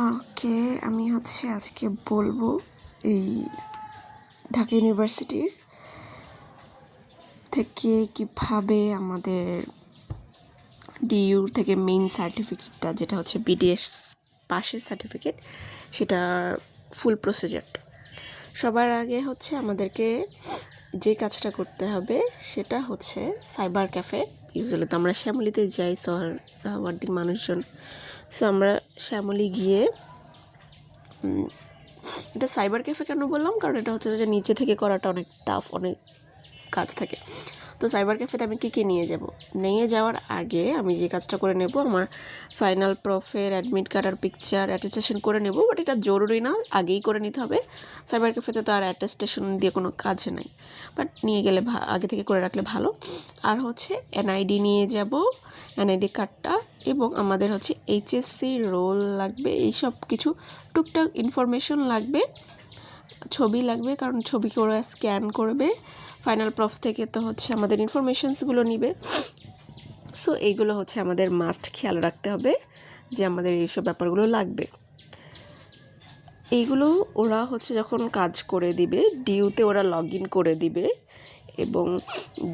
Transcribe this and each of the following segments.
ওকে, আমি আজকে বলবো এই ঢাকা ইউনিভার্সিটির থেকে কিভাবে আমাদের ডিইউর থেকে মেইন সার্টিফিকেটটা যেটা হচ্ছে বিডিএস পাশের সার্টিফিকেট, সেটা ফুল প্রসিজারটা। সবার আগে আমাদেরকে যে কাজটা করতে হবে সেটা হচ্ছে সাইবার ক্যাফে। ইউজুয়ালি তো আমরা শ্যামলীতে যাই ওয়ার্দির মানুষজন, সো আমরা শ্যামলী গিয়ে এটা সাইবার ক্যাফে কেন বললাম, কারণ এটা হচ্ছে যে নিচে থেকে করাটা অনেক টাফ, অনেক কাজ থাকে। তো সাইবার ক্যাফেতে আমি কী নিয়ে যাব, নিয়ে যাওয়ার আগে আমি যে কাজটা করে নেব, আমার ফাইনাল প্রফের অ্যাডমিট কার্ড আর পিকচার অ্যাটেস্টেশন করে নেব। বাট এটা জরুরি না, আগেই করে নিতে হবে। সাইবার ক্যাফেতে তো আর অ্যাটেস্টেশন দিয়ে কোনো কাজ নাই, বাট নিয়ে গেলে আগে থেকে করে রাখলে ভালো। আর এনআইডি নিয়ে যাব, এনআইডি কার্ডটা, এবং আমাদের এইচএসসি রোল লাগবে, এইসব কিছু টুকটাক ইনফরমেশন লাগবে। ছবি লাগবে, কারণ ছবি ওরা স্ক্যান করবে। ফাইনাল প্রফ থেকে তো আমাদের ইনফরমেশনসগুলো নিবে। সো এইগুলো আমাদের মাস্ট খেয়াল রাখতে হবে যে আমাদের এইসব ব্যাপারগুলো লাগবে। এইগুলো ওরা যখন কাজ করে দিবে, ডিউতে ওরা লগ ইন করে দিবে, এবং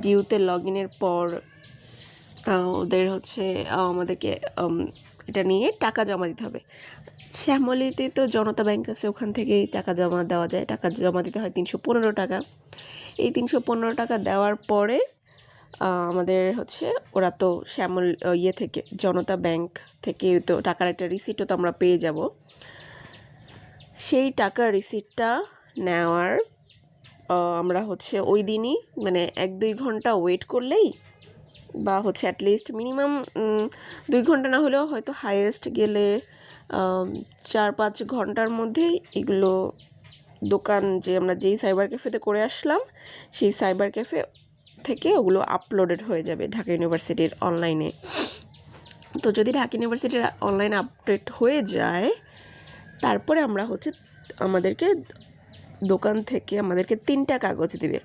ডিউতে লগ ইনের পর ওদের আমাদেরকে এটা নিয়ে টাকা জমা দিতে হবে। শ্যামলীতে তো জনতা ব্যাংক আছে, ওখান থেকেই টাকা জমা দেওয়া যায়। টাকা জমা দিতে হয় 315 টাকা। এই 315 টাকা দেওয়ার পরে আমাদের ওরা তো থেকে জনতা ব্যাংক থেকে তো টাকার একটা রিসিটও তো আমরা পেয়ে যাব। সেই টাকার রিসিটটা নেওয়ার আমরা ওই দিনই, মানে 1-2 ঘন্টা ওয়েট করলেই, বা অ্যাটলিস্ট মিনিমাম 2 ঘন্টা না হলেও হয়তো হাইয়েস্ট গেলে 4-5 ঘন্টার মধ্যেই এগুলো দোকান, যে আমরা যেই সাইবার ক্যাফেতে করে আসলাম সেই সাইবার ক্যাফে থেকে ওগুলো আপলোডেড হয়ে যাবে ঢাকা ইউনিভার্সিটির অনলাইনে। তো যদি ঢাকা ইউনিভার্সিটির অনলাইনে আপডেট হয়ে যায়, তারপরে আমরা আমাদেরকে দোকান থেকে আমাদেরকে 3টা কাগজ দিবে।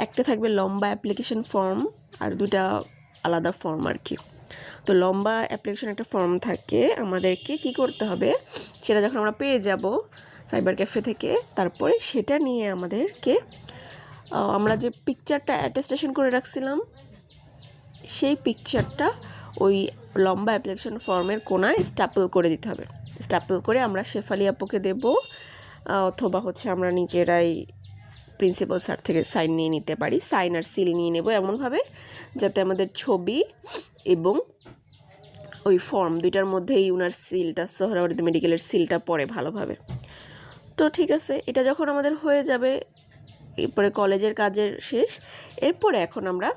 একটা থাকবে লম্বা অ্যাপ্লিকেশন ফর্ম, আর 2টা আলাদা ফর্ম আর কি। তো লম্বা অ্যাপ্লিকেশন একটা ফর্ম থাকে, আমাদেরকে কি করতে হবে, সেটা যখন আমরা পেয়ে যাব সাইবার ক্যাফে থেকে, তারপরে সেটা নিয়ে আমাদেরকে আমরা যে পিকচারটা অ্যাটেস্টেশন করে রাখছিলাম, সেই পিকচারটা ওই লম্বা অ্যাপ্লিকেশন ফর্মের কোনায় স্ট্যাপল করে দিতে হবে। স্ট্যাপল করে আমরা শেফালি আপুকে দেব, অথবা আমরা নিজেরাই প্রিন্সিপাল স্যার থেকে সাইন নিয়ে নিতে পারি। সাইন আর সিল নিয়ে নেব এমনভাবে যাতে আমাদের ছবি এবং ওই ফর্ম 2টার মধ্যেই উনার সিলটা, সোহরাওয়ার্দী মেডিকেলের সিলটা পড়ে ভালোভাবে। তো ঠিক আছে, এটা যখন আমাদের হয়ে যাবে, এরপরে কলেজের কাজের শেষ। এরপরে এখন আমরা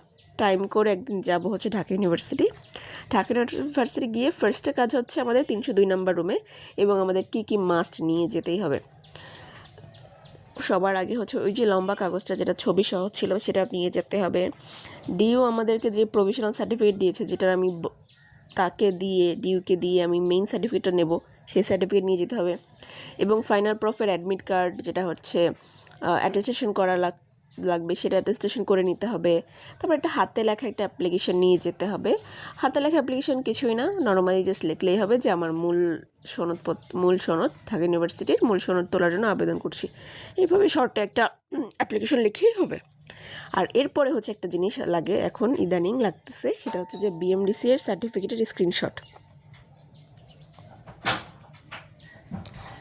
টাইম করে একদিন যাব ঢাকা ইউনিভার্সিটি। ঢাকা ইউনিভার্সিটি গিয়ে ফার্স্টে কাজ আমাদের 302 নম্বর রুমে, এবং আমাদের কি মাস্ট নিয়ে যেতেই হবে। সবার আগে ওই যে লম্বা কাগজটা যেটা ছবি সহ ছিল সেটা নিয়ে যেতে হবে। ডিইউ আমাদেরকে যে প্রভিশনাল সার্টিফিকেট দিয়েছে, যেটা আমি ডিইউকে দিয়ে আমি মেইন সার্টিফিকেটটা নেব, সেই সার্টিফিকেট নিয়ে যেতে হবে। এবং ফাইনাল প্রফের অ্যাডমিট কার্ড, যেটা অ্যাটেস্টেশন করা লাগবে, সেটা অ্যাটেস্টেশন করে নিতে হবে। তারপর একটা হাতে লেখা একটা অ্যাপ্লিকেশন নিয়ে যেতে হবে। হাতে লেখা অ্যাপ্লিকেশন কিছুই না, নর্মালি জাস্ট লিখলেই হবে যে আমার মূল সনদ ঢাকা ইউনিভার্সিটির মূল সনদ তোলার জন্য আবেদন করছি। এইভাবে শর্টে একটা অ্যাপ্লিকেশন লিখেই হবে। আর এরপরে একটা জিনিস লাগে, এখন ইদানিং লাগতেছে, সেটা যে বিএমডিসি এর সার্টিফিকেটের স্ক্রিনশট।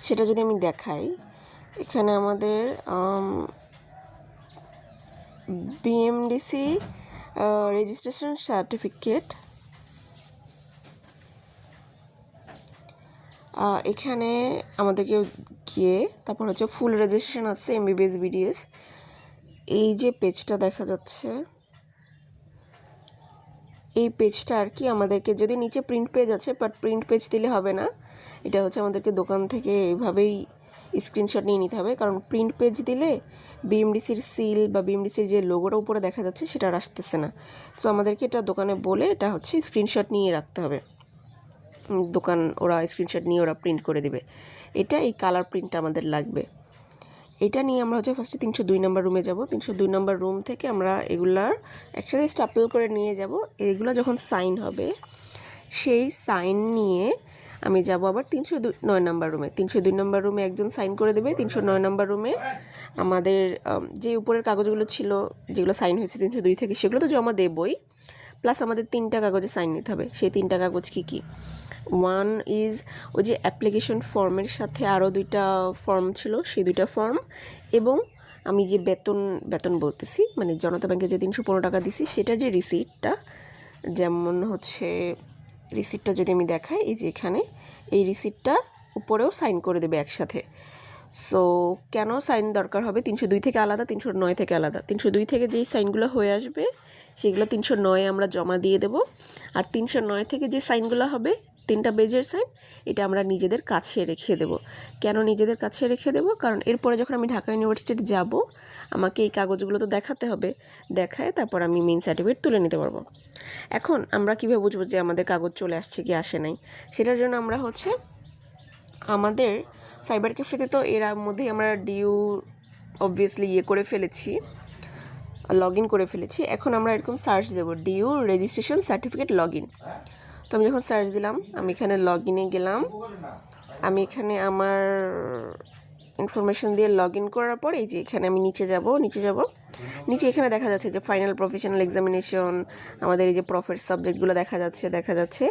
সেটা যদি আমি দেখাই, এখানে আমাদের বিএমডিসি রেজিস্ট্রেশন সার্টিফিকেট, এখানে আমাদেরকে গিয়ে তারপর ফুল রেজিস্ট্রেশন আছে এমবিবিএস বিডিএস। এই যে পেজটা দেখা যাচ্ছে, এই পেজটা আর কি আমাদেরকে, যদি নিচে প্রিন্ট পেজ আছে, বাট প্রিন্ট পেজ দিলে হবে না, এটা আমাদেরকে দোকান থেকে এইভাবেই স্ক্রিনশট নিয়ে নিতে হবে। কারণ প্রিন্ট পেজ দিলে বিএমডিসির সিল বা বিএমডিসির যে লোগোটা উপরে দেখা যাচ্ছে সেটা আর আসতেছে না। তো আমাদেরকে এটা দোকানে বলে এটা স্ক্রিনশট নিয়ে রাখতে হবে। দোকান ওরা স্ক্রিনশট নিয়ে ওরা প্রিন্ট করে দেবে। এটা এই কালার প্রিন্টটা আমাদের লাগবে। এটা নিয়ে আমরা ফার্স্টে 302 নম্বর রুমে যাব। 302 নম্বর রুম থেকে আমরা এগুলার একসাথে স্টাপল করে নিয়ে যাব। এগুলো যখন সাইন হবে, সেই সাইন নিয়ে আমি যাব আবার 309 নম্বর রুমে। 302 নম্বর রুমে একজন সাইন করে দেবে, 309 নম্বর রুমে আমাদের যে উপরের কাগজগুলো ছিল যেগুলো সাইন হয়েছে 302 থেকে, সেগুলো তো জমা দেবই, প্লাস আমাদের 3টা কাগজে সাইন নিতে হবে। সেই 3টা কাগজ কী কী? ওয়ান ইজ ওই যে অ্যাপ্লিকেশন ফর্মের সাথে আরও 2টা ফর্ম ছিল, সেই 2টা ফর্ম, এবং আমি যে বেতন বলতেছি মানে জনতা ব্যাংকে যে 315 টাকা দিছি সেটার যে রিসিপ্টটা, যেমন হচ্ছে রিসিপ্টটা যদি আমি দেখাই, এই যে এখানে এই রিসিপ্টটা উপরেও সাইন করে দেবে একসাথে। সো কেন সাইন দরকার হবে? 302 থেকে আলাদা, 309 থেকে আলাদা। 302 থেকে যেই সাইনগুলো হয়ে আসবে সেগুলো 309 আমরা জমা দিয়ে দেব, আর 309 থেকে যে সাইনগুলো হবে 3টা পেজের সাইন, এটা আমরা নিজেদের কাছে রেখে দেব। কেন নিজেদের কাছে রেখে দেব? কারণ এরপরে যখন আমি ঢাকা ইউনিভার্সিটিতে যাব আমাকে এই কাগজগুলো তো দেখাতে হবে, দেখায় তারপর আমি মেইন সার্টিফিকেট তুলে নিতে পারবো। এখন আমরা কীভাবে বুঝবো যে আমাদের কাগজ চলে আসছে কি আসে নাই? সেটার জন্য আমরা হচ্ছে আমাদের সাইবার ক্যাফেতে তো এর মধ্যেই আমরা ডিউ অবভিয়াসলি করে ফেলেছি, লগ ইন করে ফেলেছি। এখন আমরা এরকম সার্চ দেবো due registration certificate log in. তো আমি যখন সার্চ দিলাম, আমি এখানে লগ ইনে গেলাম, আমি এখানে আমার ইনফরমেশন দিয়ে লগ ইন করার পর এই যে এখানে আমি নিচে যাব, নিচে এখানে দেখা যাচ্ছে যে ফাইনাল প্রফেশনাল এক্সামিনেশন, আমাদের এই যে প্রফেট সাবজেক্টগুলো দেখা যাচ্ছে।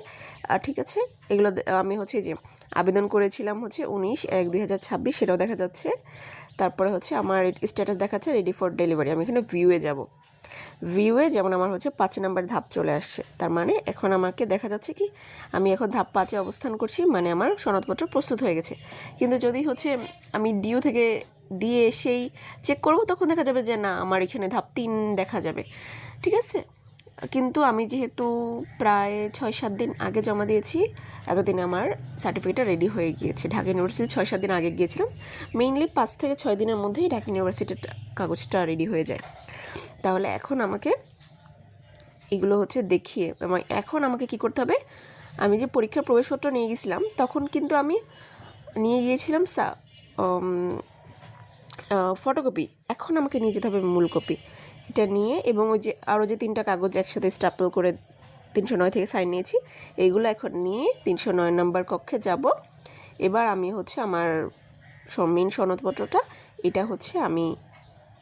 আর ঠিক আছে, এগুলো আমি হচ্ছে যে আবেদন করেছিলাম হচ্ছে 19/1/2026, সেটাও দেখা যাচ্ছে। তারপরে হচ্ছে আমার স্ট্যাটাস দেখাচ্ছে রেডি ফর ডেলিভারি। আমি এখানে ভিউয়ে যেমন আমার হচ্ছে 5 নাম্বার ধাপ চলে আসছে। তার মানে এখন আমাকে দেখা যাচ্ছে কি আমি এখন ধাপ 5-এ অবস্থান করছি, মানে আমার সনদপত্র প্রস্তুত হয়ে গেছে। কিন্তু যদি হচ্ছে আমি ডিউ থেকে দিয়ে এসেই চেক করব, তখন দেখা যাবে যে না, আমার এখানে ধাপ 3 দেখা যাবে। ঠিক আছে, কিন্তু আমি যেহেতু প্রায় 6-7 দিন আগে জমা দিয়েছি, এতদিনে আমার সার্টিফিকেটটা রেডি হয়ে গিয়েছে। ঢাকা ইউনিভার্সিটি 6-7 দিন আগে গিয়েছিলাম, মেইনলি 5 থেকে 6 দিনের মধ্যেই ঢাকা ইউনিভার্সিটির কাগজটা রেডি হয়ে যায়। তাহলে এখন আমাকে এগুলো হচ্ছে দেখিয়ে এখন আমাকে কি করতে হবে? আমি যে পরীক্ষার প্রবেশপত্র নিয়ে গেছিলাম তখন কিন্তু আমি নিয়ে গিয়েছিলাম ফটোকপি, এখন আমাকে নিয়ে যেতে হবে মূল কপি। এটা নিয়ে এবং ওই যে আরও যে 3টা কাগজ একসাথে স্ট্যাপল করে 309 থেকে সাইন নিয়েছি, এইগুলো এখন নিয়ে 309 নম্বর কক্ষে যাব। এবার আমি হচ্ছে আমার মেইন সনদপত্রটা, এটা হচ্ছে আমি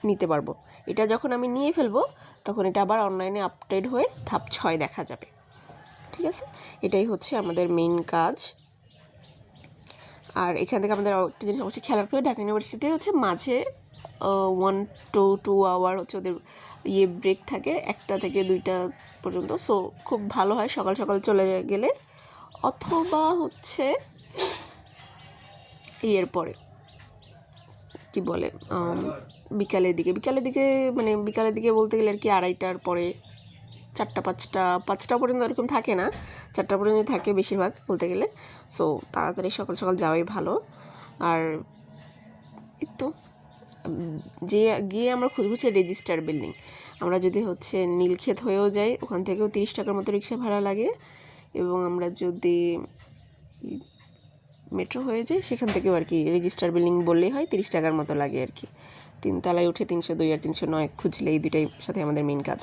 নিতে পারবো। এটা যখন আমি নিয়ে ফেলবো তখন এটা আবার অনলাইনে আপডেট হয়ে ধাপ 6 দেখা যাবে। ঠিক আছে, এটাই হচ্ছে আমাদের মেইন কাজ। আর এখান থেকে আমাদের একটা জিনিস অবশ্যই খেয়াল রাখতে হবে, ঢাকা ইউনিভার্সিটি হচ্ছে মাঝে 1 to 2 আওয়ার হচ্ছে ওদের ব্রেক থাকে, 1টা থেকে 2টা পর্যন্ত। সো খুব ভালো হয় সকাল সকাল চলে গেলে, অথবা হচ্ছে পরে কি বলে বিকালের দিকে মানে বিকালের দিকে বলতে গেলে আর কি 2:30টার পরে, 4টা পর্যন্ত এরকম থাকে না, 4টা পর্যন্ত থাকে বেশিরভাগ বলতে গেলে। সো তাড়াতাড়ি সকাল সকাল যাওয়াই ভালো। আর এই তো গিয়ে আমরা খুঁজবো হচ্ছে রেজিস্টার বিল্ডিং। আমরা যদি হচ্ছে নীলক্ষেত হয়েও যাই, ওখান থেকেও 30 টাকার মতো রিক্সা ভাড়া লাগে, এবং আমরা যদি মেট্রো হয়ে যাই সেখান থেকেও আর কি রেজিস্টার বিল্ডিং বললেই হয়, 30 টাকার মতো লাগে আর কি। 3 তলায় উঠে 302 আর 309 খুঁজলে এই দুইটাই সাথে আমাদের মেইন কাজ।